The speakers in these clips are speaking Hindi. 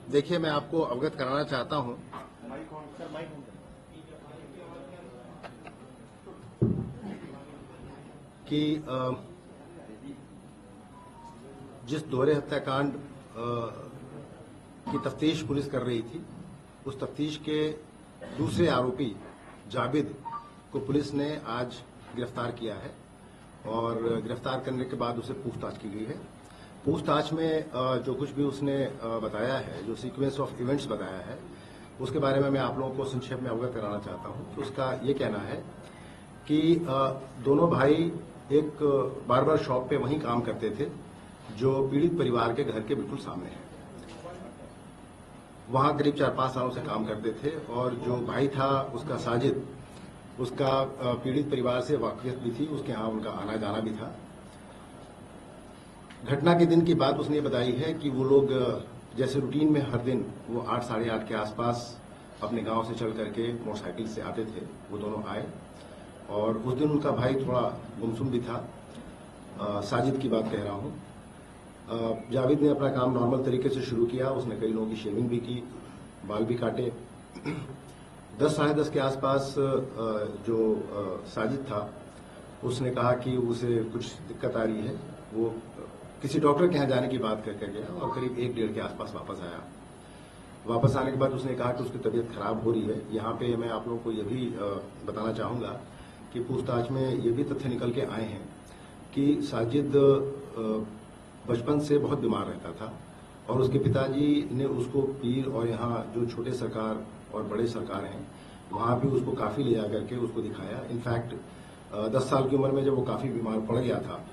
देखिए, मैं आपको अवगत कराना चाहता हूं कि जिस दोहरे हत्याकांड की तफ्तीश पुलिस कर रही थी, उस तफ्तीश के दूसरे आरोपी जाबिद को पुलिस ने आज गिरफ्तार किया है और गिरफ्तार करने के बाद उसे पूछताछ की गई है। पूछताछ में जो कुछ भी उसने बताया है, जो सीक्वेंस ऑफ इवेंट्स बताया है, उसके बारे में मैं आप लोगों को संक्षेप में अवगत कराना चाहता हूं। तो उसका ये कहना है कि दोनों भाई एक बार्बर शॉप पे वहीं काम करते थे जो पीड़ित परिवार के घर के बिल्कुल सामने है। वहां करीब 4-5 सालों से काम करते थे और जो भाई था उसका साजिद, उसका पीड़ित परिवार से वाकफियत भी थी, उसके यहाँ उनका आना जाना भी था। घटना के दिन की बात उसने बताई है कि वो लोग जैसे रूटीन में हर दिन वो 8 साढ़े 8 के आसपास अपने गांव से चल करके मोटरसाइकिल से आते थे। वो दोनों आए और उस दिन उनका भाई थोड़ा गुमसुम भी था। साजिद की बात कह रहा हूं। जावेद ने अपना काम नॉर्मल तरीके से शुरू किया। उसने कई लोगों की शेविंग भी की, बाल भी काटे। 10 साढ़े 10 के आसपास जो साजिद था उसने कहा कि उसे कुछ दिक्कत आ रही है। वो किसी डॉक्टर के यहाँ जाने की बात करके गया और करीब 1-1:30 के आसपास वापस आया। वापस आने के बाद उसने कहा कि उसकी तबीयत खराब हो रही है। यहाँ पे मैं आप लोगों को ये भी बताना चाहूंगा कि पूछताछ में ये भी तथ्य निकल के आए हैं कि साजिद बचपन से बहुत बीमार रहता था और उसके पिताजी ने उसको पीर और यहाँ जो छोटे सरकार और बड़े सरकार हैं वहाँ भी उसको काफी ले जा करके उसको दिखाया। इनफैक्ट 10 साल की उम्र में जब वो काफी बीमार पड़ गया था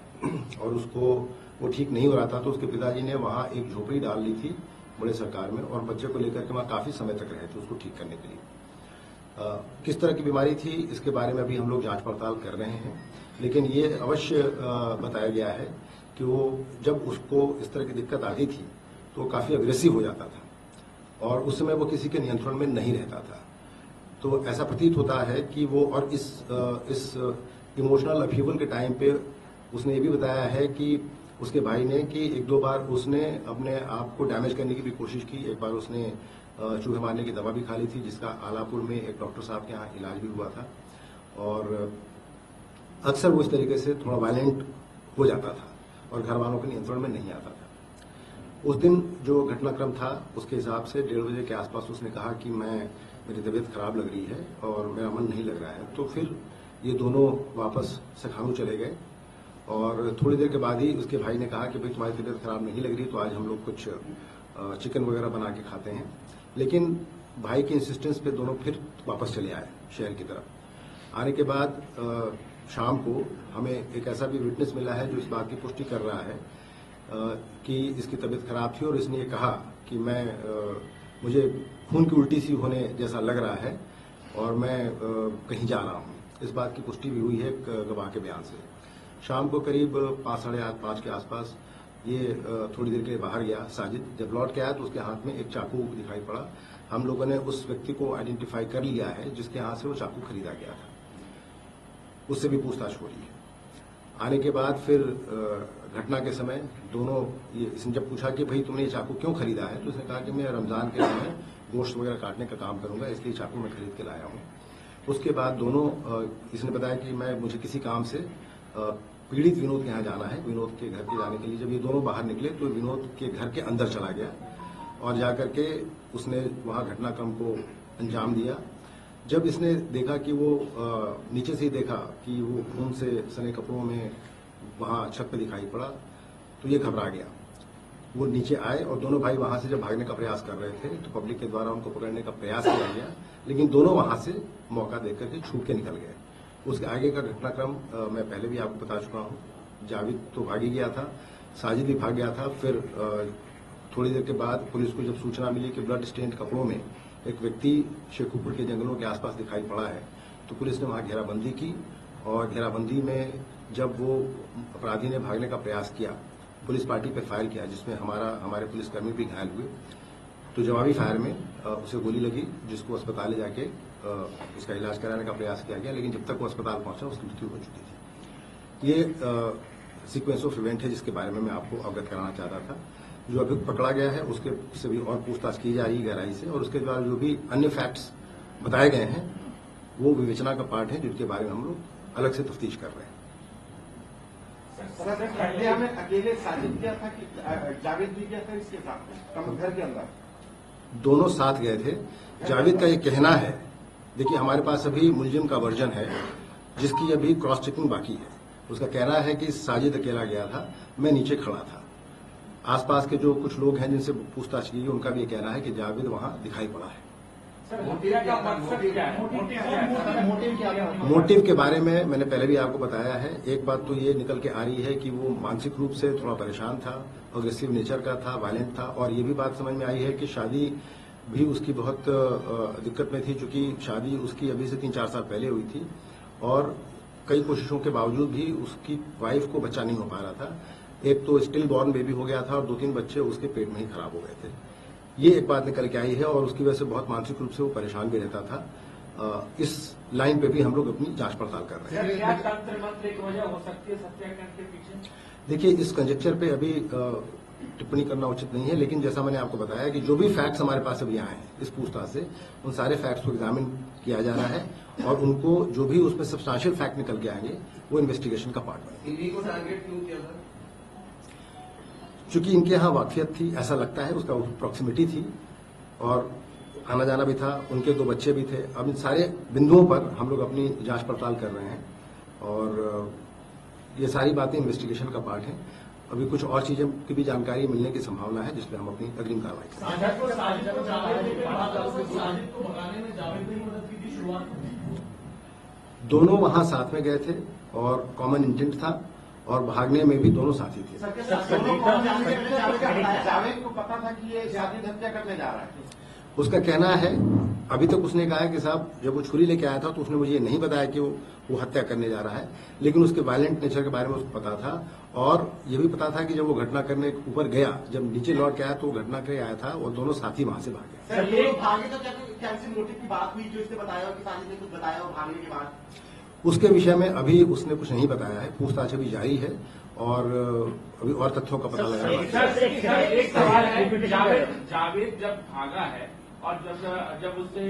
और उसको वो ठीक नहीं हो रहा था तो उसके पिताजी ने वहाँ एक झोपड़ी डाल ली थी बड़े सरकार में और बच्चे को लेकर के वहाँ काफी समय तक रहे थे उसको ठीक करने के लिए। किस तरह की बीमारी थी इसके बारे में भी हम लोग जांच पड़ताल कर रहे हैं, लेकिन ये अवश्य बताया गया है कि वो जब उसको इस तरह की दिक्कत आती थी तो वो काफी अग्रेसिव हो जाता था और उस समय वो किसी के नियंत्रण में नहीं रहता था। तो ऐसा प्रतीत होता है कि वो और इस इमोशनल अपहीवल के टाइम पे उसने ये भी बताया है कि उसके भाई ने कि 1-2 बार उसने अपने आप को डैमेज करने की भी कोशिश की। एक बार उसने चूहे मारने की दवा भी खा ली थी जिसका आलापुर में एक डॉक्टर साहब के यहाँ इलाज भी हुआ था और अक्सर वो इस तरीके से थोड़ा वायलेंट हो जाता था और घर वालों के नियंत्रण में नहीं आता था। उस दिन जो घटनाक्रम था उसके हिसाब से 1:30 बजे के आसपास उसने कहा कि मेरी तबीयत खराब लग रही है और मेरा मन नहीं लग रहा है। तो फिर ये दोनों वापस सखानू चले गए और थोड़ी देर के बाद ही उसके भाई ने कहा कि भाई तुम्हारी तबीयत खराब नहीं लग रही तो आज हम लोग कुछ चिकन वगैरह बना के खाते हैं। लेकिन भाई के इंसिस्टेंस पे दोनों फिर वापस चले आए शहर की तरफ। आने के बाद शाम को हमें एक ऐसा भी विटनेस मिला है जो इस बात की पुष्टि कर रहा है कि इसकी तबीयत खराब थी और इसने ये कहा कि मुझे खून की उल्टी सी होने जैसा लग रहा है और मैं कहीं जा रहा हूँ। इस बात की पुष्टि भी हुई है गवाह के बयान से। शाम को करीब 5 साढ़े 5 के आसपास ये थोड़ी देर के लिए बाहर गया साजिद। जब लौट के आया तो उसके हाथ में एक चाकू दिखाई पड़ा। हम लोगों ने उस व्यक्ति को आइडेंटिफाई कर लिया है जिसके यहाँ से वो चाकू खरीदा गया था। उससे भी पूछताछ हो रही है। आने के बाद फिर घटना के समय दोनों इसने जब पूछा कि भाई तुमने ये चाकू क्यों खरीदा है तो उसने कहा कि मैं रमजान के समय गोश्त वगैरह काटने का काम करूंगा इसलिए चाकू मैं खरीद के लाया हूँ। उसके बाद दोनों इसने बताया कि मुझे किसी काम से पीड़ित विनोद के यहाँ जाना है, विनोद के घर के जाने के लिए। जब ये दोनों बाहर निकले तो विनोद के घर के अंदर चला गया और जाकर के उसने वहां घटनाक्रम को अंजाम दिया। जब इसने देखा कि वो नीचे से ही देखा कि वो खून से सने कपड़ों में वहां छत पे दिखाई पड़ा तो ये घबरा गया। वो नीचे आए और दोनों भाई वहां से जब भागने का प्रयास कर रहे थे तो पब्लिक के द्वारा उनको पकड़ने का प्रयास किया गया, लेकिन दोनों वहां से मौका देख करके छूट के निकल गए। उसके आगे का घटनाक्रम मैं पहले भी आपको बता चुका हूं। जावेद तो भाग ही गया था, साजिद भी भाग गया था। फिर थोड़ी देर के बाद पुलिस को जब सूचना मिली कि ब्लड स्टेन्ड कपड़ों में एक व्यक्ति शेखुपुर के जंगलों के आसपास दिखाई पड़ा है तो पुलिस ने वहां घेराबंदी की और घेराबंदी में जब वो अपराधी ने भागने का प्रयास किया, पुलिस पार्टी पे फायर किया जिसमें हमारे पुलिसकर्मी भी घायल हुए। तो जवाबी फायर में उसे गोली लगी जिसको अस्पताल ले जाके उसका इलाज कराने का प्रयास किया गया, लेकिन जब तक वो अस्पताल पहुंचा उसकी मृत्यु हो चुकी थी। ये सीक्वेंस ऑफ इवेंट है जिसके बारे में मैं आपको अवगत कराना चाहता था। जो अभी पकड़ा गया है उसके से भी और पूछताछ की जा रही है गहराई से, और उसके बाद जो भी अन्य फैक्ट्स बताए गए हैं वो विवेचना का पार्ट है, जिनके बारे में हम लोग अलग से तफ्तीश कर रहे हैं। सर, पहले हमें अकेले साजिद किया था कि जावेद भी किया था इसके साथ घर के अंदर? दोनों साथ गए थे। जावेद का ये कहना है, देखिए हमारे पास अभी मुलजिम का वर्जन है जिसकी अभी क्रॉस चेकिंग बाकी है। उसका कहना है कि साजिद अकेला गया था, मैं नीचे खड़ा था। आसपास के जो कुछ लोग हैं जिनसे पूछताछ की उनका भी ये कहना है कि जावेद वहां दिखाई पड़ा है। मोटिव के बारे में मैंने पहले भी आपको बताया है। एक बात तो ये निकल के आ रही है कि वो मानसिक रूप से थोड़ा परेशान था, अग्रेसिव नेचर का था, वायलेंट था, और ये भी बात समझ में आई है कि शादी भी उसकी बहुत दिक्कत में थी, क्योंकि शादी उसकी अभी से 3-4 साल पहले हुई थी और कई कोशिशों के बावजूद भी उसकी वाइफ को बच्चा नहीं हो पा रहा था। एक तो स्टिल बॉर्न बेबी हो गया था और 2-3 बच्चे उसके पेट में ही खराब हो गए थे। ये एक बात निकल के आई है और उसकी वजह से बहुत मानसिक रूप से वो परेशान भी रहता था। इस लाइन पे भी हम लोग अपनी जांच पड़ताल कर रहे हैं। क्या तंत्र मंत्र एक वजह हो सकती है सत्याग्रह के पीछे? देखिए, इस कंजेक्चर पे अभी टिप्पणी करना उचित नहीं है, लेकिन जैसा मैंने आपको बताया कि जो भी फैक्ट्स हमारे पास अभी आए हैं इस पूछताछ से, उन सारे फैक्ट्स को एग्जामिन किया जा रहा है और उनको जो भी उसमें सब्सटेंशियल फैक्ट निकल के आएंगे वो इन्वेस्टिगेशन का पार्ट बनेंगे। ईडी को टारगेट क्यों किया था? चूंकि इनके यहाँ वाकफियत थी, ऐसा लगता है, उसका प्रॉक्सिमिटी थी और आना जाना भी था, उनके 2 बच्चे भी थे। अब इन सारे बिंदुओं पर हम लोग अपनी जांच पड़ताल कर रहे हैं और ये सारी बातें इन्वेस्टिगेशन का पार्ट है। अभी कुछ और चीजें की भी जानकारी मिलने की संभावना है जिसमें हम अपनी अग्रिम कार्रवाई करेंगे। दोनों वहां साथ में गए थे और कॉमन इंटेंट था और भागने में भी दोनों साथी थे। जावेद को पता था कि ये शादी हत्या करने जा रहा है? उसका कहना है, अभी तक उसने कहा है कि साहब जब वो छुरी लेके आया था तो उसने मुझे ये नहीं बताया कि वो हत्या करने जा रहा है, लेकिन उसके वायलेंट नेचर के बारे में उसको पता था और ये भी पता था कि जब वो घटना करने ऊपर गया, जब नीचे लौट के आया तो वो घटना के आया था और दोनों साथी वहां से भागे। सर, ये भागे तो क्या किसी मोटिव की बात हुई जो इसने बताया कि साजिद ने कुछ बताया और भागने के बाद? उसके विषय में अभी उसने कुछ नहीं बताया है, पूछताछ अभी जारी है और अभी और तथ्यों का पता लगा। एक सवाल है, जावेद जब भागा है और जब उसे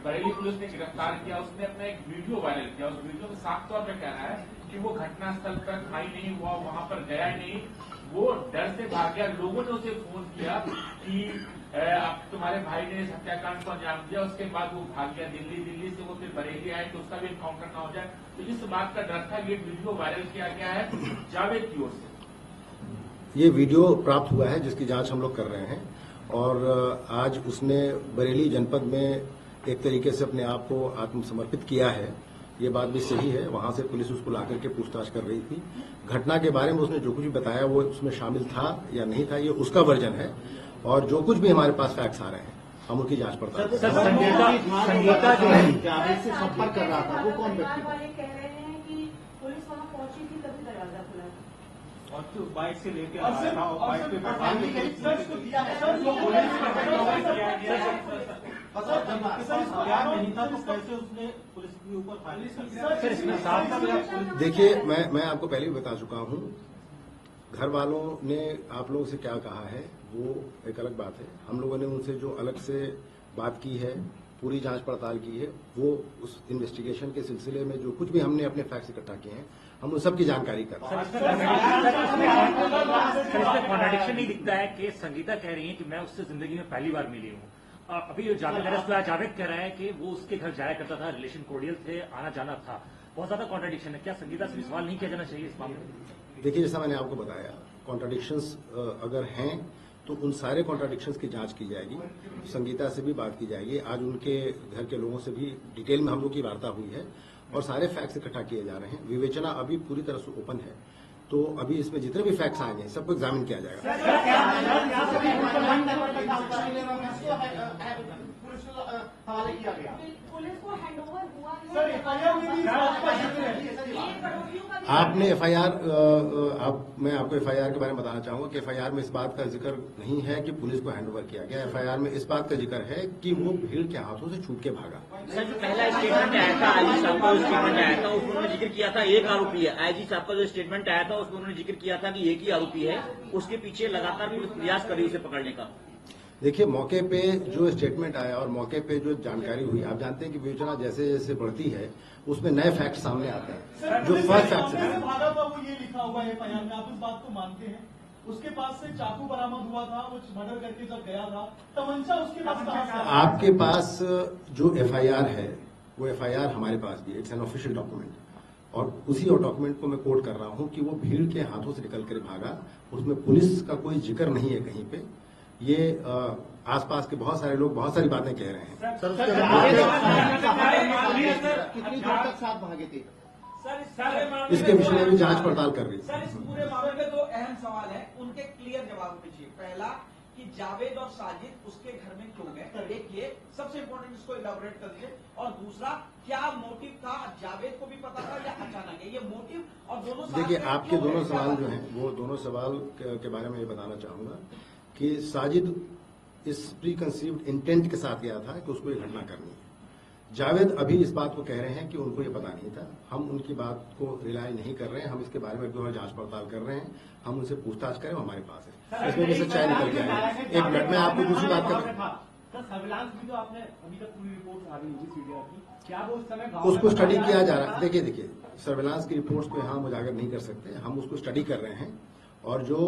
बरेली पुलिस ने गिरफ्तार किया, उसने अपना एक वीडियो वायरल किया। उस वीडियो में साफ तौर पर कह रहा है कि वो घटनास्थल पर खाई नहीं हुआ, वहां पर गया नहीं, वो डर से भाग गया। लोगों ने उसे फोन किया कि अब तुम्हारे भाई ने इस हत्याकांड को अंजाम दिया, उसके बाद वो भाग गया दिल्ली से वो फिर बरेली आए तो उसका भी एनकाउंटर न हो जाए। तो इस बात का डर था, ये वीडियो वायरल किया गया है जावेद की ओर से। ये वीडियो प्राप्त हुआ है जिसकी जांच हम लोग कर रहे हैं और आज उसने बरेली जनपद में एक तरीके से अपने आप को आत्मसमर्पित किया है। ये बात भी सही है, वहां से पुलिस उसको लाकर के पूछताछ कर रही थी। घटना के बारे में उसने जो कुछ भी बताया वो उसमें शामिल था या नहीं था, ये उसका वर्जन है और जो कुछ भी हमारे पास फैक्ट्स आ रहे हैं हम उनकी जांच पड़ताल कर रहे हैं। संगीता जो है जावेद से संपर्क कर रहा था, वो कौन व्यक्ति था? कह रहे हैं कि पुलिस वहां पहुंची थी तभी दरवाजा खुला और बाइक से लेके आया था और बाइक पे बैठा नहीं था तो कैसे उसने पुलिस के ऊपर फायरिंग? देखिए, मैं आपको पहले भी बता चुका हूं, घर वालों ने आप लोगों से क्या कहा है वो एक अलग बात है। हम लोगों ने उनसे जो अलग से बात की है, पूरी जांच पड़ताल की है, वो उस इन्वेस्टिगेशन के सिलसिले में जो कुछ भी हमने अपने फैक्ट्स इकट्ठा किए हैं हम उन सब की जानकारी कर रहे हैं। इसमें कॉन्ट्राडिक्शन नहीं दिखता है कि संगीता कह रही है कि मैं उससे जिंदगी में पहली बार मिली हूँ, अभी जावेद कह रहा है कि वो उसके घर जाया करता था, रिलेशन कोर्डियल थे, आना जाना था। बहुत ज्यादा कॉन्ट्राडिक्शन है, क्या संगीता से भी सवाल नहीं किया जाना चाहिए इस मामले में? देखिए, जैसा मैंने आपको बताया, कॉन्ट्राडिक्शंस अगर हैं तो उन सारे कॉन्ट्राडिक्शंस की जांच की जाएगी, संगीता से भी बात की जाएगी। आज उनके घर के लोगों से भी डिटेल में हम लोग की वार्ता हुई है और सारे फैक्ट्स इकट्ठा किए जा रहे हैं। विवेचना अभी पूरी तरह से ओपन है, तो अभी इसमें जितने भी फैक्ट्स आएंगे सबको एग्जामिन किया जाएगा। पुलिस को हैंडओवर हुआ आपने एफआईआर मैं आपको एफआईआर के बारे में बताना चाहूंगा कि एफआईआर में इस बात का जिक्र नहीं है कि पुलिस को हैंडओवर किया गया। एफआईआर में इस बात का जिक्र है कि वो भीड़ के हाथों से छूट के भागा। सर, जो पहला स्टेटमेंट आया था आईजी साहब का, जो स्टेटमेंट आया था उसमें उन्होंने जिक्र किया था एक आरोपी है। आईजी साहब का जो स्टेटमेंट आया था उसमें उन्होंने जिक्र किया था कि एक ही आरोपी है, उसके पीछे लगातार पुलिस प्रयास कर रही है उसे पकड़ने का। देखिए, मौके पे जो स्टेटमेंट आया और मौके पे जो जानकारी हुई, आप जानते हैं कि विवेचना जैसे जैसे बढ़ती है उसमें नए फैक्ट सामने आते हैं। जो फर्स्ट फैक्ट है भागा था वो ये लिखा हुआ है एफआईआर में, आप इस बात को मानते हैं? उसके पास से चाकू बरामद हुआ था, वो मर्डर करके जब गया था, तमंचा उसके पास कहां से आया? आपके पास जो एफआईआर है वो एफआईआर हमारे पास भी, इट्स एन ऑफिशियल डॉक्यूमेंट, और उसी डॉक्यूमेंट को मैं कोट कर रहा हूं कि वो भीड़ के हाथों से निकल कर भागा। उसमें पुलिस का कोई जिक्र नहीं है कहीं पे। ये आसपास के बहुत सारे लोग बहुत सारी बातें कह रहे हैं। कितनी देर तक साथ भागे थे? इसके विषय में भी जांच पड़ताल कर रही सर, है। इस पूरे मामले में दो अहम सवाल हैं, उनके क्लियर जवाब दीजिए। पहला कि जावेद और साजिद उसके घर में क्यों गए, एक ये सबसे इम्पोर्टेंट, इसको इलाबोरेट कर दीजिए। और दूसरा, क्या मोटिव था, जावेद को भी पता था या अचानक है ये मोटिव? और दोनों देखिए, आपके दोनों सवाल जो हैं वो दोनों सवाल के बारे में ये बताना चाहूंगा कि साजिद इस प्री कंसीव्ड इंटेंट के साथ गया था कि उसको ये घटना करनी है। जावेद अभी इस बात को कह रहे हैं कि उनको ये पता नहीं था। हम उनकी बात को रिलाय नहीं कर रहे हैं, हम इसके बारे में भी और जांच पड़ताल कर रहे हैं। हम उनसे पूछताछ करें, वो हमारे पास है, इसमें भी सच्चाई निकल के आएगी। एक मिनट में आपको दूसरी बात कर, सर्विलांस भी जो आपने अभी तक पूरी रिपोर्ट आ रही होगी सीडीआर की, क्या वो उस समय उसको स्टडी किया जा रहा है। देखिए, सर्विलांस की रिपोर्ट्स को यहाँ हम उजागर नहीं कर सकते, हम उसको स्टडी कर रहे हैं। और जो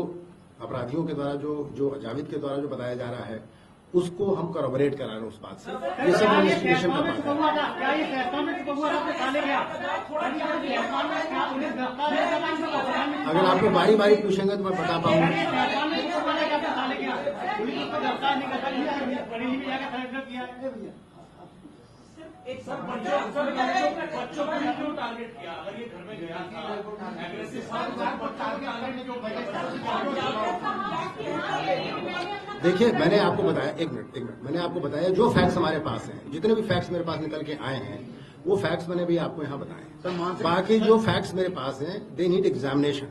अपराधियों के द्वारा जो जावेद के द्वारा जो बताया जा रहा है उसको हम कॉरबोरेट करा रहे हैं उस बात से। ये सब इन्वेस्टिगेशन का पार्ट है। क्या ये फैसला में थाने गया? अगर आपको बारी बारी पूछेंगे तो मैं बता पाऊंगा। एक सर बच्चों को भी क्यों टारगेट किया? अगर ये घर में गया था एग्रेसिव, देखिए, मैंने आपको बताया, एक मिनट, मैंने आपको बताया जो फैक्ट्स हमारे पास हैं, जितने भी फैक्ट्स मेरे पास निकल के आए हैं वो फैक्ट्स मैंने भी आपको यहाँ बताए। बाकी जो फैक्ट्स मेरे पास हैं दे नीड एग्जामिनेशन।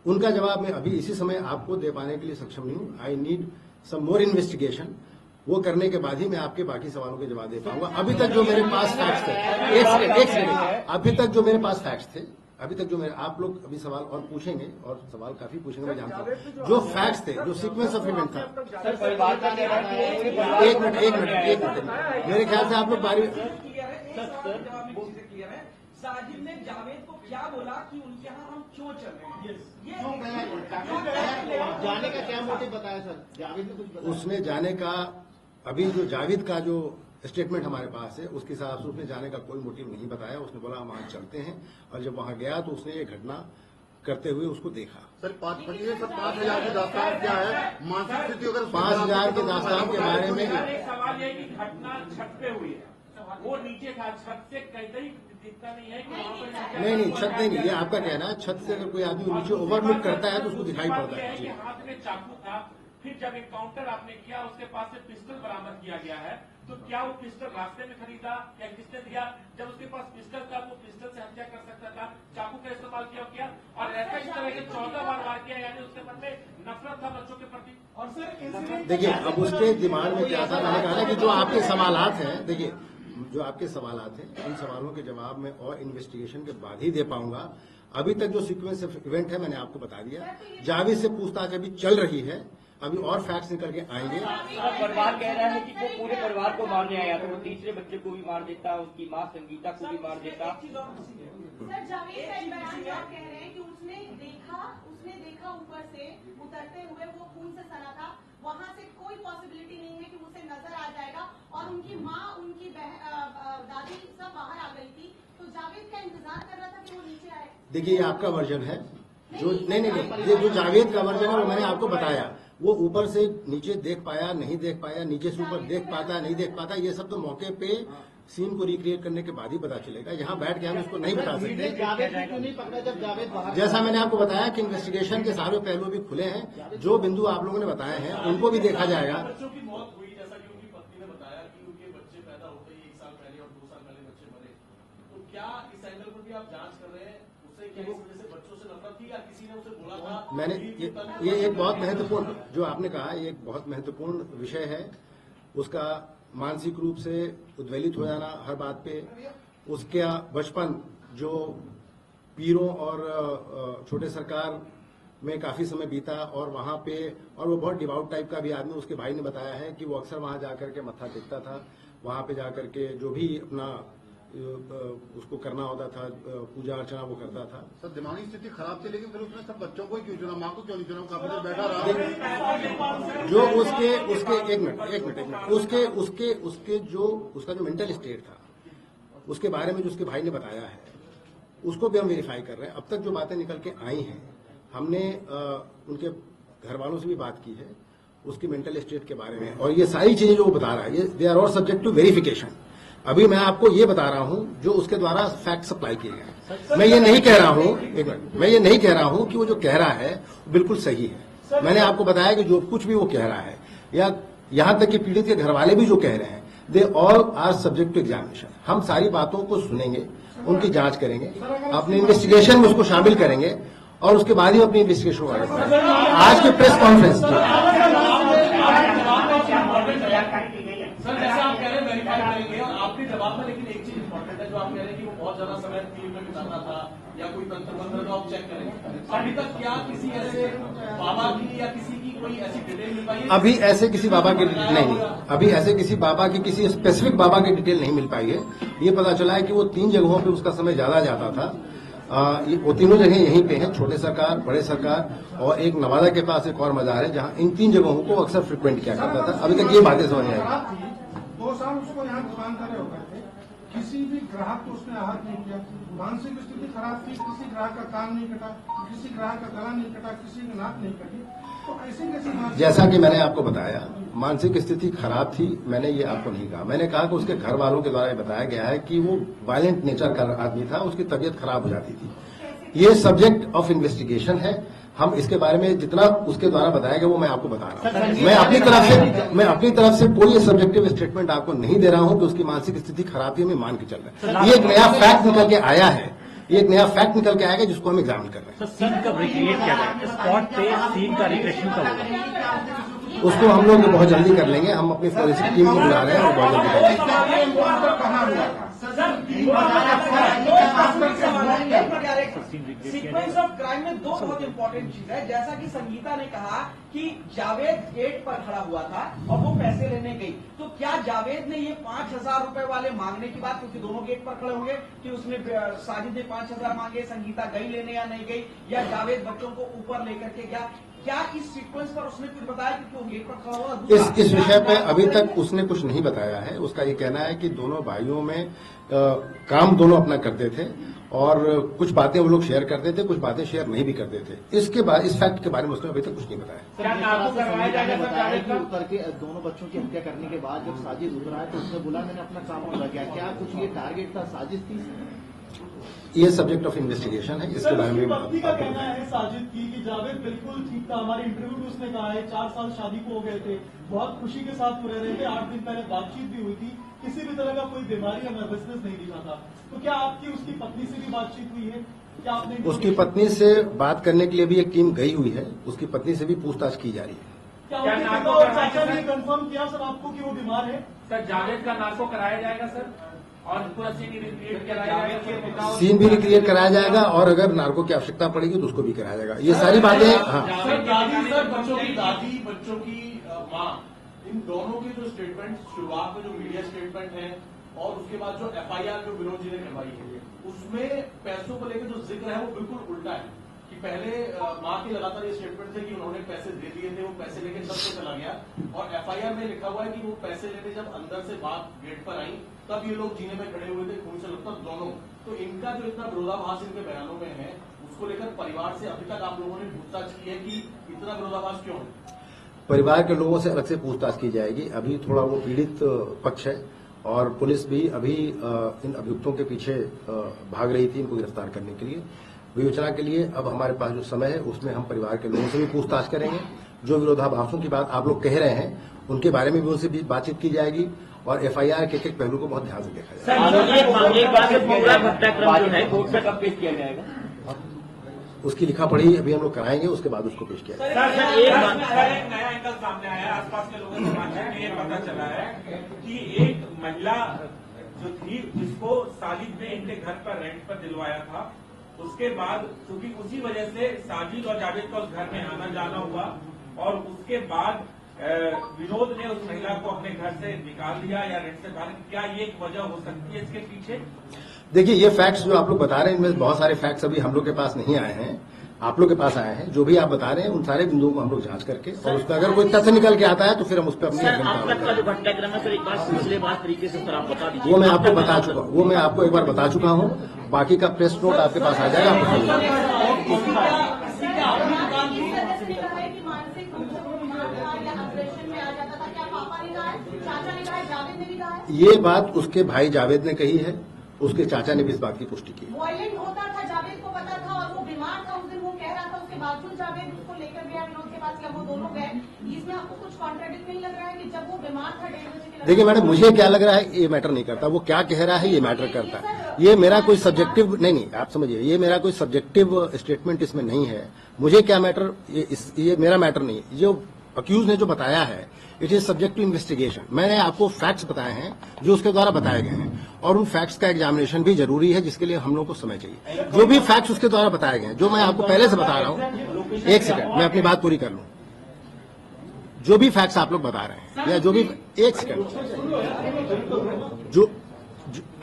उनका जवाब मैं अभी इसी समय आपको दे पाने के लिए सक्षम नहीं हूँ। I need some more investigation. वो करने के बाद ही मैं आपके बाकी सवालों के जवाब दे पाऊंगा। अभी तक जो मेरे पास फैक्ट्स थे, एक सेकंड, अभी तक जो मेरे पास फैक्ट्स थे, अभी तक जो मेरे, आप लोग अभी सवाल और पूछेंगे और सवाल काफी पूछेंगे, मैं जानता हूँ। जो फैक्ट्स थे, जो सीक्वेंस ऑफ इवेंट था, एक मिनट, मेरे ख्याल से आप लोग बारी, क्लियर है। साजिद ने जावेद को क्या बोला कि उनके यहाँ हम क्यों चल रहे हैं? जाने का क्या मोटिव बताया सर? जावेद ने कुछ बताया? उसने जाने का, अभी जो जावेद का जो स्टेटमेंट हमारे पास है उसके हिसाब से उसने जाने का कोई मोटिव नहीं बताया। उसने बोला हम वहां चलते हैं, और जब वहां गया तो उसने ये घटना करते हुए उसको देखा। सर 5,000 की दास्तान क्या है? मानसिक स्थिति अगर 5,000 की दास्तान के बारे में एक सवाल ये कि घटना छत पे हुई है, वो नीचे था, छत से कहीं दिखता नहीं है कि वहाँ पर नहीं, छत नहीं, ये आपका कहना है। छत से अगर कोई आदमी नीचे ओवरलुक करता है तो उसको दिखाई पड़ता है। जी, हाथ में चाकू था, फिर जब एनकाउंटर आपने किया उसके पास से पिस्टल बरामद किया गया है, तो क्या वो पिस्टल रास्ते में खरीदा या किसने दिया? जब उसके पास पिस्टल था वो पिस्टल से हत्या कर सकता था, चाकू का इस्तेमाल किया और ऐसा इस तरह के 14 बार वार किया, यानी उसके मन में नफरत था बच्चों के प्रति। और सर देखिए, अब उसके दिमाग में क्या था, मैंने कहा ना कि जो आपके सवालात हैं, देखिए जो आपके सवालात हैं उन सवालों के जवाब में और इन्वेस्टिगेशन के बाद ही दे पाऊंगा। अभी तक जो सीक्वेंस ऑफ इवेंट है मैंने आपको बता दिया। जावेद से पूछताछ अभी चल रही है, अभी और फैक्ट्स निकल के आएंगे। परिवार कह रहा है कि वो पूरे परिवार को मारने आया था, वो तीसरे बच्चे को भी मार देता, उसकी माँ संगीता को भी मार देता। सर, जावेद का बयान जो आप कह रहे हैं कि उसने देखा ऊपर से उतरते हुए, वो खून से सना था, वहाँ से कोई पॉसिबिलिटी नहीं है कि उसे नजर आ जाएगा, और उनकी माँ, उनकी दादी सब बाहर आ गई थी, तो जावेद का इंतजार कर रहा था कि वो नीचे आए। देखिए, ये आपका वर्जन है। जो नहीं, ये जो जावेद का वर्जन है वो मैंने आपको बताया। वो ऊपर से नीचे देख पाया, नहीं देख पाया, नीचे से ऊपर देख पाता, नहीं देख पाता, ये सब तो मौके पे सीन को रिक्रिएट करने के बाद ही पता चलेगा। यहाँ बैठ के हम इसको नहीं बता सकते। जावेद को क्यों नहीं पकड़ा जब जावेद बाहर? जैसा मैंने आपको बताया कि इन्वेस्टिगेशन के सारे पहलू भी खुले हैं। जो बिंदु आप लोगों ने बताए हैं उनको भी देखा जाएगा। बच्चों की मौत हुई, जैसा कि उनकी पत्नी ने बताया कि उनके बच्चे पैदा होते ही 1 साल पहले और 2 साल पहले बच्चे मरे, तो क्या इस एंगल पर भी आप जांच कर रहे हैं? से क्या इस वजह से बच्चों से नफरत थी या किसी ने उसे बोला था? मैंने ये एक बहुत महत्वपूर्ण जो आपने कहा, ये एक बहुत महत्वपूर्ण विषय है। उसका मानसिक रूप से उद्वेलित हो जाना हर बात पे, उसका बचपन जो पीरों और छोटे सरकार में काफी समय बीता और वहां पे, और वो बहुत डिवाउट टाइप का भी आदमी, उसके भाई ने बताया है कि वो अक्सर वहां जाकर के मत्था टेकता था, वहां पे जाकर के जो भी अपना उसको करना होता था, पूजा अर्चना वो करता था। सर दिमागी स्थिति खराब थी, लेकिन फिर उसने सब बच्चों को ही क्यों चुना, माँ को क्यों नहीं चुना? काफी देर बैठा रहा। जो उसके एक मिनट उसके जो उसका जो मेंटल स्टेट था, उसके बारे में जो उसके भाई ने बताया है, उसको भी हम वेरीफाई कर रहे हैं। अब तक जो बातें निकल के आई हैं, हमने उनके घर वालों से भी बात की है उसकी मेंटल स्टेट के बारे में, और ये सारी चीजें जो वो बता रहा है, they are all subject to verification. अभी मैं आपको ये बता रहा हूं जो उसके द्वारा फैक्ट सप्लाई किए गए। मैं ये नहीं कह रहा हूं, एक मिनट, मैं ये नहीं कह रहा हूं कि वो जो कह रहा है बिल्कुल सही है। मैंने आपको बताया कि जो कुछ भी वो कह रहा है, या यहां तक कि पीड़ित के घर वाले भी जो कह रहे हैं, they all are subject to examination. हम सारी बातों को सुनेंगे, उनकी जांच करेंगे, अपने इन्वेस्टिगेशन में उसको शामिल करेंगे, और उसके बाद ही अपनी इन्वेस्टिगेशन को आगे बढ़ाएंगे। आज की प्रेस कॉन्फ्रेंस सर जैसे आप कह रहे हैं वेरीफाई करेंगे, और आपके जवाब में लेकिन एक चीज इंपॉर्टेंट है जो आप कह रहे हैं कि वो बहुत ज्यादा समय फील्ड में बिताता था या कोई तंत्र मंत्र, तो आप चेक करेंगे। अभी तक क्या किसी ऐसे बाबा की या किसी की कोई ऐसी डिटेल मिल पाई है? अभी ऐसे किसी बाबा की नहीं, अभी ऐसे किसी बाबा की, किसी स्पेसिफिक बाबा की डिटेल नहीं मिल पाई है। ये पता चला है कि वो 3 जगहों पे उसका समय ज्यादा जाता था। वो तीनों जगह यहीं पे हैं, छोटे सरकार, बड़े सरकार, और एक नवादा के पास एक और मजार है, जहां इन 3 जगहों को अक्सर फ्रिक्वेंट किया करता था। अभी तक ये बातें समझ में आई। 2 साल उसको यहाँ दुकान करे होते थे, किसी भी ग्राहक को उसने आहत नहीं किया। मानसिक स्थिति खराब थी, किसी ग्राहक का कान नहीं कटा, किसी ग्राहक का गला नहीं कटा, किसी की नाक नहीं कटी। तो ऐसी कैसी, जैसा कि मैंने आपको बताया, मानसिक स्थिति खराब थी, मैंने ये आपको नहीं कहा। मैंने कहा कि उसके घर वालों के द्वारा बताया गया है कि वो वायलेंट नेचर का आदमी था, उसकी तबीयत खराब हो जाती थी। ये सब्जेक्ट ऑफ इन्वेस्टिगेशन है। हम इसके बारे में जितना उसके द्वारा बताया गया वो मैं आपको बता रहा हूँ। मैं अपनी तरफ से कोई सब्जेक्टिव स्टेटमेंट आपको नहीं दे रहा हूँ कि उसकी मानसिक स्थिति खराब थी, हमें मान के चल रहा है। ये एक नया फैक्ट निकल के आया है, ये एक नया फैक्ट निकल के आएगा जिसको हम एग्जामिन कर रहे हैं। सर सीन कब रिक्रिएट किया जाएगा, स्पॉट पे सीन का रिक्रिएशन कब होगा? उसको हम लोग बहुत जल्दी कर लेंगे। हम अपनी फोरेंसिक टीम को बुला रहे हैं और बहुत जल्दी कर लेंगे। सीक्वेंस ऑफ क्राइम में 2 बहुत इंपॉर्टेंट चीज है। जैसा कि संगीता ने कहा कि जावेद गेट पर खड़ा हुआ था और वो पैसे लेने गई, तो क्या जावेद ने ये 5,000 रुपए वाले मांगने की बात, क्योंकि दोनों गेट पर खड़े होंगे, कि उसने साजिद ने 5,000 मांगे, संगीता गई लेने या नहीं गई, या जावेद बच्चों को ऊपर लेकर के गया? क्या इस सीक्वेंस पर उसने कुछ बताया कि क्यों गेट पर खड़ा हुआ? इस विषय पे अभी तक उसने कुछ नहीं बताया है। उसका ये कहना है कि दोनों भाइयों में काम दोनों अपना करते थे, और कुछ बातें वो लोग शेयर करते थे, कुछ बातें शेयर नहीं भी करते थे। इसके बाद इस फैक्ट के बारे में उसने अभी तक कुछ नहीं बताया। उतर के दोनों बच्चों की हत्या करने के बाद जब साजिद उतरा है तो उसने बोला मैंने अपना काम पूरा किया। क्या कुछ ये टारगेट था, साजिश थी? ये सब्जेक्ट ऑफ इन्वेस्टिगेशन है, इसके बारे में पत्नी का कहना है साजिद की जावेद बिल्कुल ठीक था। हमारे इंटरव्यू में उसने कहा है 4 साल शादी को हो गए थे, बहुत खुशी के साथ वो रह रहे थे। 8 दिन पहले बातचीत भी हुई थी, किसी भी तरह का कोई बीमारी या नर्वसनेस नहीं दिखा था। तो क्या आपकी उसकी पत्नी से भी बातचीत हुई है? क्या आपने उसकी पत्नी से बात करने के लिए भी एक टीम गई हुई है, उसकी पत्नी से भी पूछताछ की जा रही है। क्या उनके पिता और चाचा ने कंफर्म किया सर आपको कि वो बीमार है? सर जावेद का नार्को कराया जाएगा सर, और पूरा सीन भी रिक्रिएट कराया जाएगा, सीन भी रिक्रिएट कराया जाएगा, और अगर नार्को की आवश्यकता पड़ेगी तो उसको भी कराया जाएगा। ये सारी बातें सर दादी, सर बच्चों की दादी, बच्चों की माँ, इन दोनों के जो स्टेटमेंट शुरुआत में जो मीडिया स्टेटमेंट है और उसके बाद जो एफआईआर जो विनोद जी ने करवाई है, उसमें पैसों को लेकर जो जिक्र है वो बिल्कुल उल्टा है। कि पहले माँ के लगातार ये स्टेटमेंट थे कि उन्होंने पैसे दे दिए थे, वो पैसे लेके तब से चला गया, और एफआईआर में लिखा हुआ है कि वो पैसे लेके जब अंदर से बात गेट पर आई तब ये लोग जीने में खड़े हुए थे, खून से लथपथ दोनों। तो इनका जो इतना विरोधाभास इनके बयानों में है, उसको लेकर परिवार से अभी तक आप लोगों ने पूछताछ की है कि इतना विरोधाभास क्यों है? परिवार के लोगों से अलग से पूछताछ की जाएगी। अभी थोड़ा वो पीड़ित पक्ष है, और पुलिस भी अभी इन अभियुक्तों के पीछे भाग रही थी इनको गिरफ्तार करने के लिए। विवेचना के लिए अब हमारे पास जो समय है उसमें हम परिवार के लोगों से भी पूछताछ करेंगे। जो विरोधाभासों की बात आप लोग कह रहे हैं उनके बारे में भी उनसे भी बातचीत की जाएगी, और एफआईआर के एक पहलू को बहुत ध्यान से देखा जाएगा। सर एक बात, पूरा घटनाक्रम जो है कोर्ट में कब पेश किया जाएगा? उसकी लिखा पढ़ी अभी हम लोग कराएंगे, उसके बाद उसको पेश किया जाएगा। एक नया एंगल सामने आया, आसपास के लोगों से बातचीत में ये पता चला है कि एक महिला जो थी जिसको साजिद ने इनके घर पर रेंट पर दिलवाया था, उसके बाद क्योंकि उसी वजह से साजिद और जावेद का उस घर में आना जाना हुआ और उसके बाद विनोद ने उस महिला को अपने घर से निकाल दिया या रेंट से बाहर। क्या ये एक वजह हो सकती है इसके पीछे? देखिए, ये फैक्ट्स जो आप लोग बता रहे हैं इनमें बहुत सारे फैक्ट्स अभी हम लोग के पास नहीं आए हैं, आप लोग के पास आए हैं। जो भी आप बता रहे हैं उन सारे बिंदुओं को हम लोग जांच करके और उसमें अगर कोई तथ्य निकल के आता है तो फिर हम उस पर अपनी अब तक का जो घटनाक्रम है सर, एक बार सिलसिलेवार तरीके से सर आप बता दीजिए। वो मैं आपको बता चुका हूँ, वो मैं आपको एक बार बता चुका हूँ। बाकी का प्रेस नोट आपके पास आ जाएगा, ये बात उसके भाई जावेद ने कही है, उसके चाचा ने भी इस बात की पुष्टि की। वायलेंट होता था, जावेद को पता था और वो बीमार था उस दिन, वो कह रहा था। उसके बावजूद जावेद उसको लेकर गया विनोद के पास या वो दोनों गए। इसमें आपको कुछ कॉन्ट्राडिक्ट नहीं लग रहा है कि जब वो बीमार था 1:30 बजे? देखिए मैडम, मुझे क्या लग रहा है ये मैटर नहीं करता, वो क्या कह रहा है ये मैटर करता है। ये मेरा कोई सब्जेक्टिव नहीं, आप समझिए, ये मेरा कोई सब्जेक्टिव स्टेटमेंट इसमें नहीं है। मुझे क्या मैटर, ये मेरा मैटर नहीं है। जो अक्यूज ने जो बताया है it is subject to investigation. मैंने आपको फैक्ट्स बताए हैं जो उसके द्वारा बताए गए हैं और उन फैक्ट्स का एग्जामिनेशन भी जरूरी है, जिसके लिए हम लोग को समय चाहिए। जो भी फैक्ट्स उसके द्वारा बताए गए हैं, जो मैं आपको पहले से बता रहा हूं, एक सेकंड मैं अपनी बात पूरी कर लूं। जो भी फैक्ट्स आप लोग बता रहे हैं या जो भी, एक सेकंड, जो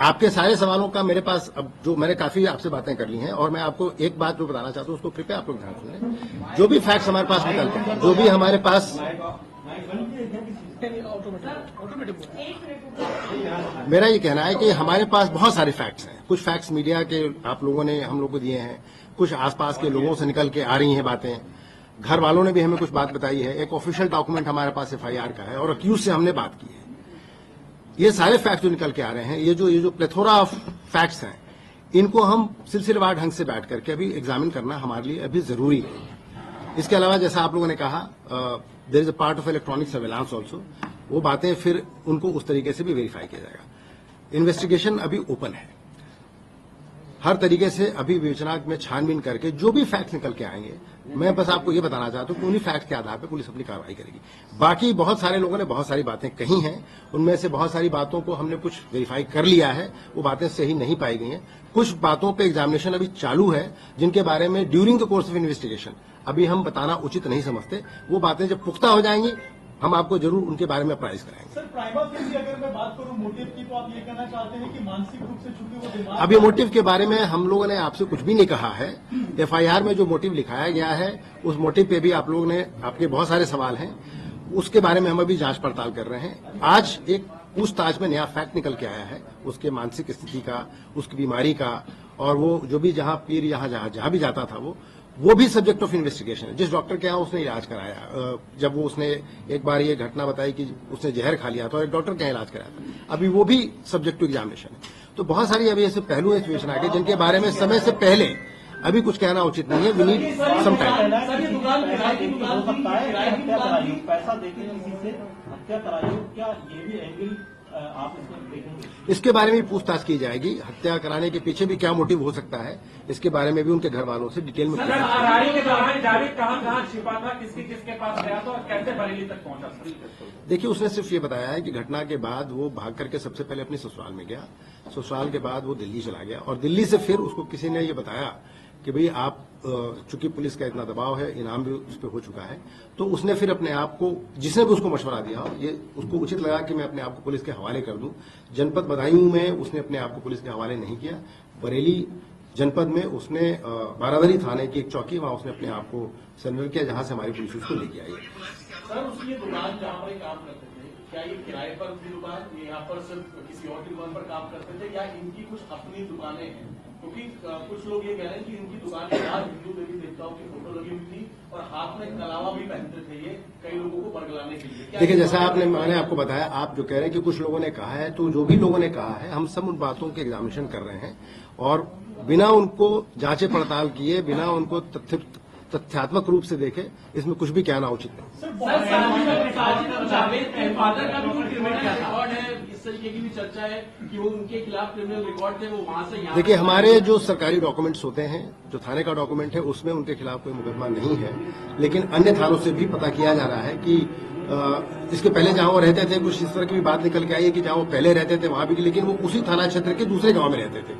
आपके सारे सवालों का मेरे पास अब जो मैंने काफी आपसे बातें कर ली हैं और मैं आपको एक बात जो बताना चाहता हूं उसको कृपया आप लोग ध्यान सुनें। जो भी फैक्ट्स हमारे पास निकलते हैं, जो भी हमारे पास, मेरा ये कहना है कि हमारे पास बहुत सारे फैक्ट्स हैं। कुछ फैक्ट्स मीडिया के आप लोगों ने हम लोग को दिए हैं, कुछ आसपास के लोगों से निकल के आ रही हैं बातें, घर वालों ने भी हमें कुछ बात बताई है, एक ऑफिशियल डॉक्यूमेंट हमारे पास एफआईआर का है और अक्यूज से हमने बात की है। ये सारे फैक्ट्स जो निकल के आ रहे हैं, ये जो प्लेथोरा ऑफ फैक्ट्स हैं, इनको हम सिलसिलेवार ढंग से बैठ करके अभी एग्जामिन करना हमारे लिए अभी जरूरी है। इसके अलावा जैसा आप लोगों ने कहा, there is a part of electronic surveillance also, वो बातें फिर उनको उस तरीके से भी वेरीफाई किया जाएगा। इन्वेस्टिगेशन अभी ओपन है, हर तरीके से अभी विवेचना में छानबीन करके जो भी फैक्ट्स निकल के आएंगे, मैं बस आपको ये बताना चाहता हूं कि उन्हीं फैक्ट्स के आधार पर पुलिस अपनी कार्रवाई करेगी। बाकी बहुत सारे लोगों ने बहुत सारी बातें कही हैं, उनमें से बहुत सारी बातों को हमने कुछ वेरीफाई कर लिया है, वो बातें सही नहीं पाई गई हैं। कुछ बातों पे एग्जामिनेशन अभी चालू है जिनके बारे में during the course of investigation अभी हम बताना उचित नहीं समझते। वो बातें जब पुख्ता हो जाएंगी हम आपको जरूर उनके बारे में अप्राइज कराएंगे। सर, प्राइमा फेसी अगर मैं बात करूं मोटिव की, तो आप ये कहना चाहते हैं कि मानसिक रूप से चूंकि वो बीमार, अभी मोटिव के बारे में हम लोगों ने आपसे कुछ भी नहीं कहा है। एफआईआर में जो मोटिव लिखाया गया है उस मोटिव पे भी आप लोगों ने, आपके बहुत सारे सवाल हैं, उसके बारे में हम अभी जांच पड़ताल कर रहे हैं। आज एक पूछताछ में नया फैक्ट निकल के आया है उसके मानसिक स्थिति का, उसकी बीमारी का, और वो जो भी जहां पीर जहां भी जाता था वो भी सब्जेक्ट ऑफ इन्वेस्टिगेशन है। जिस डॉक्टर के यहाँ उसने इलाज कराया, जब वो उसने एक बार ये घटना बताई कि उसने जहर खा लिया था और एक डॉक्टर के यहाँ इलाज कराया था, अभी वो भी सब्जेक्ट टू एग्जामिनेशन है। तो बहुत सारी अभी ऐसे पहलू है सिचुएशन आगे जिनके बारे में समय से पहले अभी कुछ कहना उचित नहीं है। We need some time. पैसा देके किसी से हत्या कराई हो, क्या ये भी एंगल आप इसमें देखेंगे? इसके बारे में पूछताछ की जाएगी। हत्या कराने के पीछे भी क्या मोटिव हो सकता है, इसके बारे में भी उनके घर वालों से डिटेल में। फरारी के दौरान जावेद कहां छिपा था, किसके पास गया था और कैसे बरेली तक पहुंचा? देखिए, उसने सिर्फ ये बताया है कि घटना के बाद वो भाग करके सबसे पहले अपने ससुराल में गया, ससुराल के बाद वो दिल्ली चला गया और दिल्ली से फिर उसको किसी ने ये बताया कि भाई आप, चूंकि पुलिस का इतना दबाव है, इनाम भी उस पर हो चुका है, तो उसने फिर अपने आप को, जिसने भी उसको मशवरा दिया, ये उसको उचित लगा कि मैं अपने आप को पुलिस के हवाले कर दूं। जनपद बदायूं में उसने अपने आप को पुलिस के हवाले नहीं किया। बरेली जनपद में उसने बारादरी थाने की एक चौकी, वहां उसने अपने आप को सरेंडर किया, जहां से हमारी पुलिस उसको लेके आई है। सर, उसकी ये दुकान जहाँ पर काम करते थे, क्या ये किराए पर थी दुकान, ये यहाँ पर सिर्फ किसी और की दुकान पर काम करते थे, या इनकी कुछ अपनी दुकानें हैं? क्योंकि कुछ लोग ये कह रहे हैं कि इनकी दुकान के बाहर हिंदू देवी देवताओं की फोटो लगी हुई थी और हाथ में कलावा भी पहनते थे, ये कई लोगों को बरगलाने के लिए। देखिए, जैसा मैंने आपको बताया, आप जो कह रहे हैं कि कुछ लोगों ने कहा है, तो जो भी लोगों ने कहा है हम सब उन बातों के एग्जामिनेशन कर रहे हैं और बिना उनको जांचे पड़ताल किए, बिना उनको तथ्यात्मक रूप से देखें, इसमें कुछ भी कहना उचित नहीं। जावेद के फादर का भी कोई क्रिमिनल रिकॉर्ड है, इस तरीके की भी चर्चा है कि वो उनके खिलाफ क्रिमिनल रिकॉर्ड थे, वो वहां से यहाँ। देखिए, हमारे जो सरकारी डॉक्यूमेंट्स होते हैं, जो थाने का डॉक्यूमेंट है, उसमें उनके खिलाफ कोई मुकदमा नहीं है, लेकिन अन्य थानों से भी पता किया जा रहा है कि इसके पहले जहां वो रहते थे, कुछ इस तरह की भी बात निकल के आई है कि जहां वो पहले रहते थे वहां भी, लेकिन वो उसी थाना क्षेत्र के दूसरे गांव में रहते थे,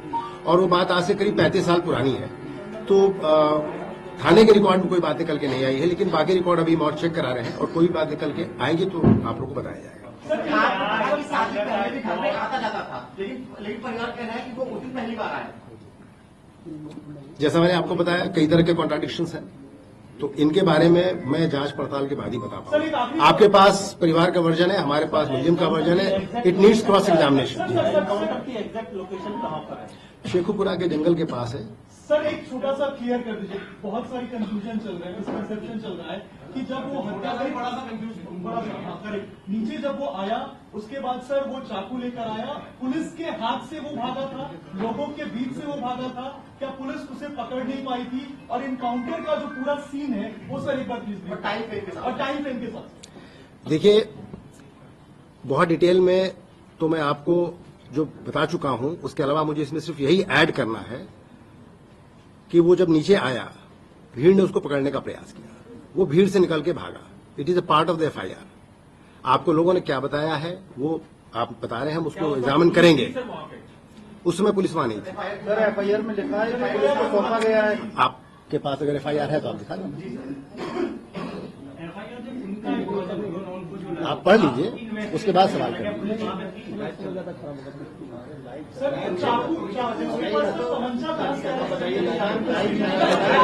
और वो बात आज से करीब 35 साल पुरानी है। तो थाने के रिकॉर्ड में कोई बात निकल के नहीं आई है, लेकिन बाकी रिकॉर्ड अभी और चेक करा रहे हैं, और कोई बात निकल के आएगी तो आप लोगों को बताया जाएगा। आता जाता था, लेकिन परिवार कह रहा है कि वो उस दिन पहली बार आया। जैसा मैंने आपको बताया, कई तरह के कॉन्ट्राडिक्शंस हैं, तो इनके बारे में मैं जांच पड़ताल के बाद ही बता पाऊंगा। आपके पास परिवार का वर्जन है, हमारे पास मुलजिम का वर्जन है, it needs cross examination. Exact location कहाँ पर है? शेखुपुरा के जंगल के पास है। सर, एक छोटा सा क्लियर कर दीजिए, बहुत सारी कंफ्यूजन चल रहा है, मिसकंसेप्शन चल रहा है कि जब वो हत्या करी, बड़ा सा करेक्ट, नीचे जब वो आया उसके बाद सर वो चाकू लेकर आया, पुलिस के हाथ से वो भागा था, लोगों के बीच से वो भागा था, क्या पुलिस उसे पकड़ नहीं पाई थी? और इनकाउंटर का जो पूरा सीन है वो सर एक बार प्लीज, और टाइम फ्रेम के साथ। देखिए, बहुत डिटेल में तो मैं आपको जो बता चुका हूं, उसके अलावा मुझे इसमें सिर्फ यही ऐड करना है कि वो जब नीचे आया, भीड़ ने उसको पकड़ने का प्रयास किया, वो भीड़ से निकल के भागा। It is a part of the FIR. आपको लोगों ने क्या बताया है वो आप बता रहे हैं, हम उसको एग्जामिन करेंगे। उस समय पुलिस वहां नहीं थी। सर, एफआईआर में लिखा है कि पुलिस को सौंपा गया है। आपके पास अगर एफआईआर है तो आप दिखा दें, आप पढ़ लीजिए, उसके बाद सवाल करें।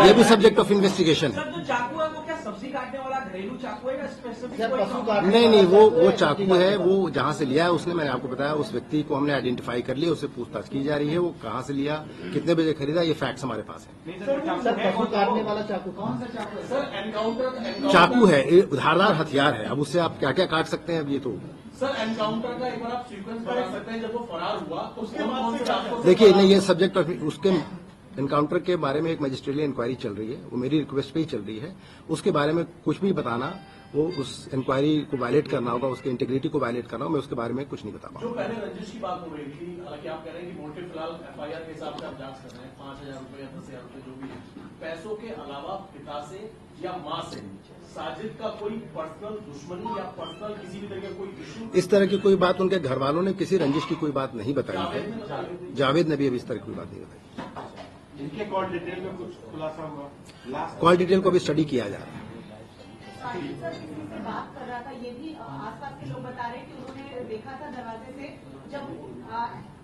ये भी सब्जेक्ट ऑफ इन्वेस्टिगेशन है। सर, जो चाकू है वो क्या सब्जी काटने वाला घरेलू चाकू है या स्पेसिफिक? नहीं, वो चाकू है, वो जहां से लिया है उसने, मैंने आपको बताया, उस व्यक्ति को हमने आइडेंटिफाई कर लिया, उससे पूछताछ की जा रही है, वो कहां से लिया, कितने बजे खरीदा, ये फैक्ट्स हमारे पास है। पशु काटने वाला चाकू कौन सा चाकू है? सर, एनकाउंटर चाकू है, धारदार हथियार है, अब उससे आप क्या क्या काट सकते हैं, अब ये तो सर एनकाउंटर का एक बार आप सीक्वेंस बता सकते हैं, जब वो फरार हुआ तो उसके बाद देखिए, नहीं, ये सब्जेक्ट ऑफ उसके एनकाउंटर के बारे में एक मजिस्ट्रियल इंक्वायरी चल रही है, वो मेरी रिक्वेस्ट पे ही चल रही है। उसके बारे में कुछ भी बताना, वो उस इंक्वायरी को वायलेट करना होगा, उसके इंटीग्रिटी को वायलेट करना होगा, मैं उसके बारे में कुछ नहीं बता पाऊंगा। जो पहले रंजिश की बात हो रही थी, हालांकि आप कह रहे हैं कि मोटिव फिलहाल एफआईआर के हिसाब से आप जांच कर रहे हैं, 5,000 रुपए या 10,000 रुपए जो भी है, पैसों के अलावा पिता से या मां से साजिद का कोई पर्सनल दुश्मनी या पर्सनल किसी भी तरह का कोई इश्यू, इस तरह की कोई बात उनके घर वालों ने किसी रंजिश की कोई बात नहीं बताई है। जावेद ने भी अभी इस तरह की कोई बात नहीं बताई। इनके कॉल डिटेल में कुछ खुलासा हुआ? कॉल डिटेल को भी स्टडी किया जा रहा है। साजिद सर किसी से बात कर रहा था, ये भी आसपास के लोग बता रहे हैं कि उन्होंने देखा था दरवाजे से। जब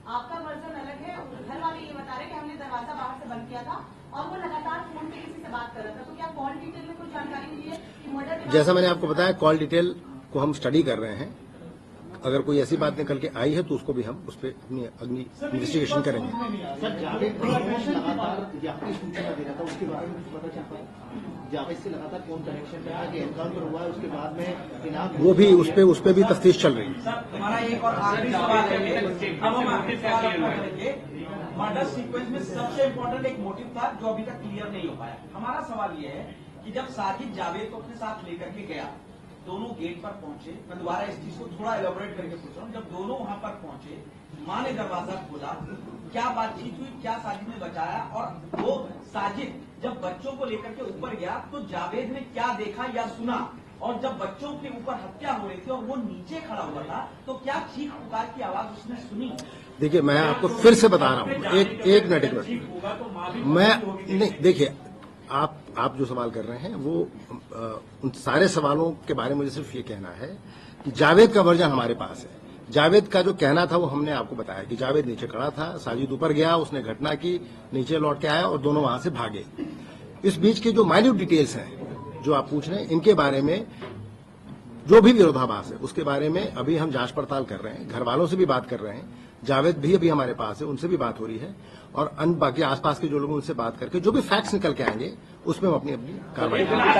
आपका वर्जन अलग है, घर वाले ये बता रहे हैं कि हमने दरवाजा बाहर से बंद किया था और वो लगातार फोन पे किसी से बात कर रहा था। तो क्या कॉल डिटेल में कुछ जानकारी मिली है कि मर्डर? जैसा मैंने आपको बताया, कॉल डिटेल को हम स्टडी कर रहे हैं, अगर कोई ऐसी बात निकल के आई है तो उसको भी हम उस पर अपनी अग्नि इन्वेस्टिगेशन करेंगे। सर, जावेद लगातार आपकी सूचना दे रहा था, उसके बारे में कुछ पता चलता है? जावेद से लगातार कौन कनेक्शन में आया कि एनकाउंटर हुआ है, उसके बाद में इनाम वो भी उस पे भी तफ्तीश चल रही है। सर, हमारा एक और आखिरी सवाल है, अब हम आखिरी सवाल अपना करेंगे। मर्डर सीक्वेंस में सबसे इम्पोर्टेंट एक मोटिव था जो अभी तक क्लियर नहीं हो पाया। हमारा सवाल यह है कि जब साजिद जावेद को अपने साथ लेकर के गया, दोनों गेट पर पहुंचे, मैं दोबारा इस चीज को थोड़ा एलोबरेट करके पूछ रहा हूँ, जब दोनों वहां पर पहुंचे, मां ने दरवाजा खोला, क्या बातचीत हुई, क्या साजिद ने बचाया, और वो साजिद जब बच्चों को लेकर के ऊपर गया तो जावेद ने क्या देखा या सुना, और जब बच्चों के ऊपर हत्या हो रही थी और वो नीचे खड़ा हुआ था तो क्या चीख पुकार की आवाज उसने सुनी? देखिए, मैं आपको फिर से बता रहा हूँ, एक मिनट, मैं नहीं, देखिए, आप जो सवाल कर रहे हैं वो उन सारे सवालों के बारे में मुझे सिर्फ ये कहना है कि जावेद का वर्जन हमारे पास है। जावेद का जो कहना था वो हमने आपको बताया कि जावेद नीचे खड़ा था, साजिद ऊपर गया, उसने घटना की, नीचे लौट के आया और दोनों वहां से भागे। इस बीच के जो माइन्यूट डिटेल्स हैं जो आप पूछ रहे हैं, इनके बारे में जो भी विरोधाभास है उसके बारे में अभी हम जांच पड़ताल कर रहे हैं, घर वालों से भी बात कर रहे हैं, जावेद भी अभी हमारे पास है, उनसे भी बात हो रही है, और अन्य बाकी आसपास के जो लोग उनसे बात करके जो भी फैक्ट्स निकल के आएंगे उसमें हम अपनी कार्रवाई करेंगे।